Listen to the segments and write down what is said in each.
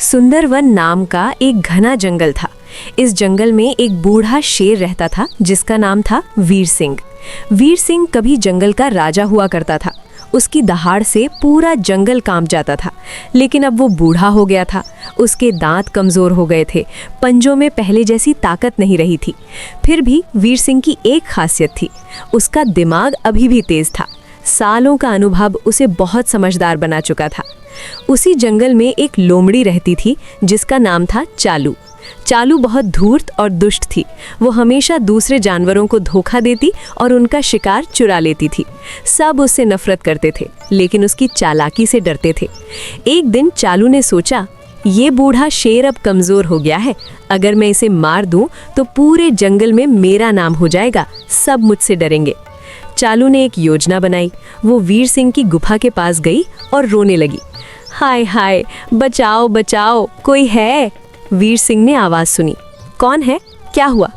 सुंदरवन नाम का एक घना जंगल था। इस जंगल में एक बूढ़ा शेर रहता था जिसका नाम था वीर सिंह। वीर सिंह कभी जंगल का राजा हुआ करता था। उसकी दहाड़ से पूरा जंगल कांप जाता था। लेकिन अब वो बूढ़ा हो गया था। उसके दांत कमज़ोर हो गए थे। पंजों में पहले जैसी ताकत नहीं रही थी। फिर भी वीर सिंह की एक खासियत थी, उसका दिमाग अभी भी तेज था। सालों का अनुभव उसे बहुत समझदार बना चुका था। उसी जंगल में एक लोमड़ी रहती थी जिसका नाम था चालू। चालू बहुत धूर्त और दुष्ट थी। वो हमेशा दूसरे जानवरों को धोखा देती और उनका शिकार चुरा लेती थी। सब उससे नफरत करते थे, लेकिन उसकी चालाकी से डरते थे। एक दिन चालू ने सोचा, ये बूढ़ा शेर अब कमज़ोर हो गया है। अगर मैं इसे मार दूं तो पूरे जंगल में मेरा नाम हो जाएगा, सब मुझसे डरेंगे। चालू ने एक योजना बनाई। वो वीर सिंह की गुफा के पास गई और रोने लगी। हाय हाय, बचाओ बचाओ, कोई है? वीर सिंह ने आवाज़ सुनी। कौन है? क्या हुआ?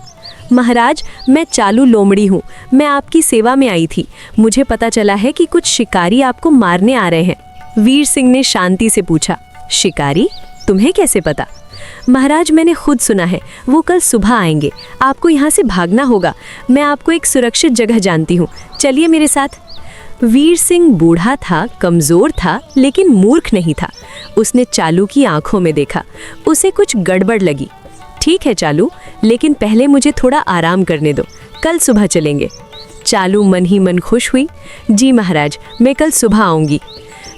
महाराज, मैं चालू लोमड़ी हूँ। मैं आपकी सेवा में आई थी। मुझे पता चला है कि कुछ शिकारी आपको मारने आ रहे हैं। वीर सिंह ने शांति से पूछा। शिकारी? तुम्हें कैसे पता? महाराज, मैंने खुद सुना है। वो कल सुबह आएंगे। आपको यहाँ से भागना होगा। मैं आपको एक सुरक्षित जगह जानती हूँ, चलिए मेरे साथ। वीर सिंह बूढ़ा था, कमज़ोर था, लेकिन मूर्ख नहीं था। उसने चालू की आंखों में देखा। उसे कुछ गड़बड़ लगी। ठीक है चालू, लेकिन पहले मुझे थोड़ा आराम करने दो। कल सुबह चलेंगे। चालू मन ही मन खुश हुई। जी महाराज, मैं कल सुबह आऊँगी।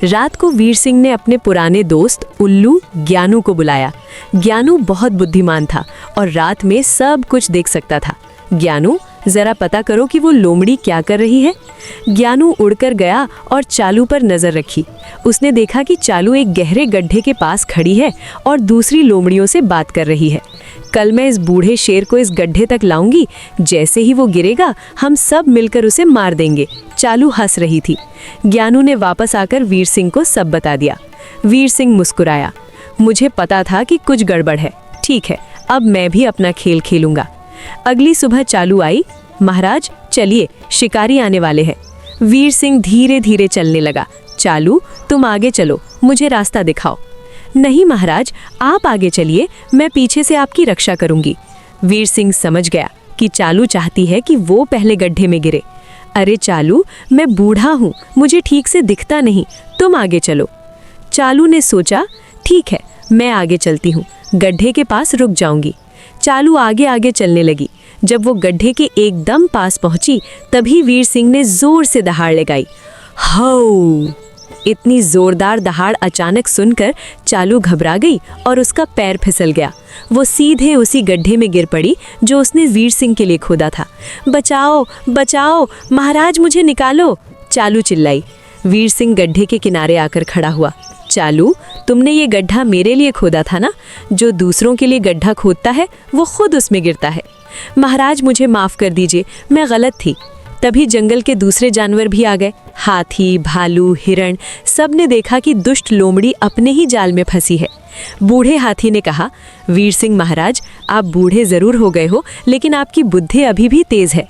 रात को वीर सिंह ने अपने पुराने दोस्त उल्लू ज्ञानू को बुलाया। ज्ञानू बहुत बुद्धिमान था और रात में सब कुछ देख सकता था। ज्ञानू, जरा पता करो कि वो लोमड़ी क्या कर रही है। ज्ञानू उड़कर गया और चालू पर नजर रखी। उसने देखा कि चालू एक गहरे गड्ढे के पास खड़ी है और दूसरी लोमड़ियों से बात कर रही है। कल मैं इस बूढ़े शेर को इस गड्ढे तक लाऊंगी। जैसे ही वो गिरेगा, हम सब मिलकर उसे मार देंगे। चालू हंस रही थी। ज्ञानू ने वापस आकर वीर सिंह को सब बता दिया। वीर सिंह मुस्कुराया। मुझे पता था कि कुछ गड़बड़ है। ठीक है, अब मैं भी अपना खेल खेलूंगा। अगली सुबह चालू आई। महाराज चलिए, शिकारी आने वाले हैं। वीर सिंह धीरे धीरे चलने लगा। चालू, तुम आगे चलो, मुझे रास्ता दिखाओ। नहीं महाराज, आप आगे चलिए, मैं पीछे से आपकी रक्षा करूंगी। वीर सिंह समझ गया कि चालू चाहती है कि वो पहले गड्ढे में गिरे। अरे चालू, मैं बूढ़ा हूँ, मुझे ठीक से दिखता नहीं, तुम आगे चलो। चालू ने सोचा, ठीक है, मैं आगे चलती हूँ, गड्ढे के पास रुक जाऊंगी। चालू आगे आगे चलने लगी। जब वो गड्ढे के एकदम पास पहुंची, तभी वीर सिंह ने जोर से दहाड़ लगाई। हाउ! इतनी जोरदार दहाड़ अचानक सुनकर चालू घबरा गई और उसका पैर फिसल गया। वो सीधे उसी गड्ढे में गिर पड़ी जो उसने वीर सिंह के लिए खोदा था। बचाओ बचाओ, महाराज मुझे निकालो, चालू चिल्लाई। वीर सिंह गड्ढे के किनारे आकर खड़ा हुआ। चालू, तुमने ये गड्ढा मेरे लिए खोदा था ना? जो दूसरों के लिए गड्ढा खोदता है वो खुद उसमें गिरता है। महाराज मुझे माफ़ कर दीजिए, मैं गलत थी। तभी जंगल के दूसरे जानवर भी आ गए। हाथी, भालू, हिरण, सब ने देखा कि दुष्ट लोमड़ी अपने ही जाल में फंसी है। बूढ़े हाथी ने कहा, वीर सिंह महाराज, आप बूढ़े ज़रूर हो गए हो, लेकिन आपकी बुद्धि अभी भी तेज़ है।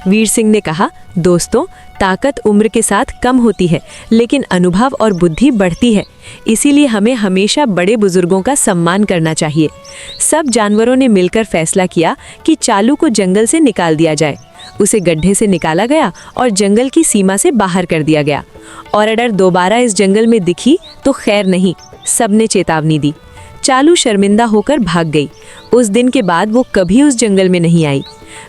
वीर सिंह ने कहा, दोस्तों, ताकत उम्र के साथ कम होती है, लेकिन अनुभव और बुद्धि बढ़ती है। इसीलिए हमें हमेशा बड़े बुजुर्गों का सम्मान करना चाहिए। सब जानवरों ने मिलकर फैसला किया कि चालू को जंगल से निकाल दिया जाए। उसे गड्ढे से निकाला गया और जंगल की सीमा से बाहर कर दिया गया। और अगर दोबारा इस जंगल में दिखी तो खैर नहीं, सबने चेतावनी दी। चालू शर्मिंदा होकर भाग गई। उस दिन के बाद वो कभी उस जंगल में नहीं आई।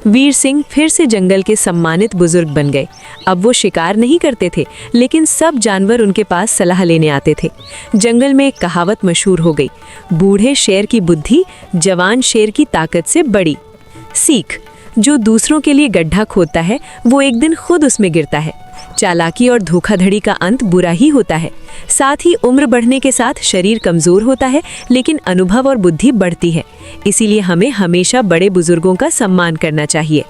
वीर सिंह फिर से जंगल के सम्मानित बुजुर्ग बन गए। अब वो शिकार नहीं करते थे, लेकिन सब जानवर उनके पास सलाह लेने आते थे। जंगल में एक कहावत मशहूर हो गई, बूढ़े शेर की बुद्धि जवान शेर की ताकत से बड़ी। सीख, जो दूसरों के लिए गड्ढा खोदता है वो एक दिन खुद उसमें गिरता है। चालाकी और धोखाधड़ी का अंत बुरा ही होता है। साथ ही उम्र बढ़ने के साथ शरीर कमज़ोर होता है, लेकिन अनुभव और बुद्धि बढ़ती है। इसीलिए हमें हमेशा बड़े बुजुर्गों का सम्मान करना चाहिए।